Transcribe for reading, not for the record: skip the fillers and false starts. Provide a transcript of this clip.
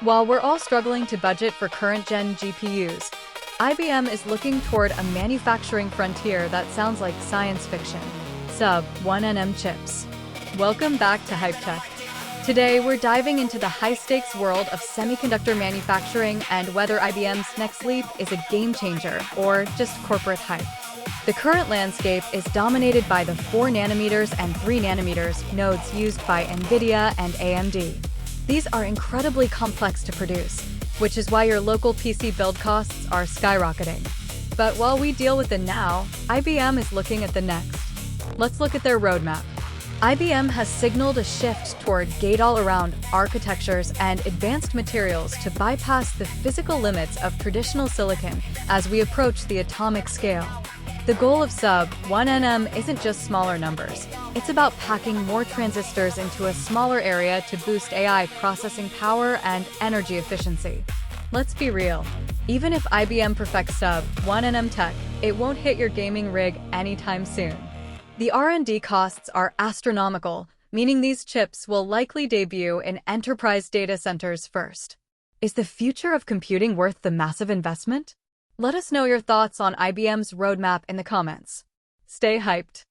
While we're all struggling to budget for current-gen GPUs, IBM is looking toward a manufacturing frontier that sounds like science fiction: Sub-1nm chips. Welcome back to Hype Tech. Today, we're diving into the high-stakes world of semiconductor manufacturing and whether IBM's next leap is a game-changer or just corporate hype. The current landscape is dominated by the 4 nanometers and 3 nanometers nodes used by NVIDIA and AMD. These are incredibly complex to produce, which is why your local PC build costs are skyrocketing. But while we deal with the now, IBM is looking at the next. Let's look at their roadmap. IBM has signaled a shift toward gate-all-around architectures and advanced materials to bypass the physical limits of traditional silicon as we approach the atomic scale. The goal of Sub-1nm isn't just smaller numbers. It's about packing more transistors into a smaller area to boost AI processing power and energy efficiency. Let's be real. Even if IBM perfects Sub-1nm tech, it won't hit your gaming rig anytime soon. The R&D costs are astronomical, meaning these chips will likely debut in enterprise data centers first. Is the future of computing worth the massive investment? Let us know your thoughts on IBM's roadmap in the comments. Stay hyped.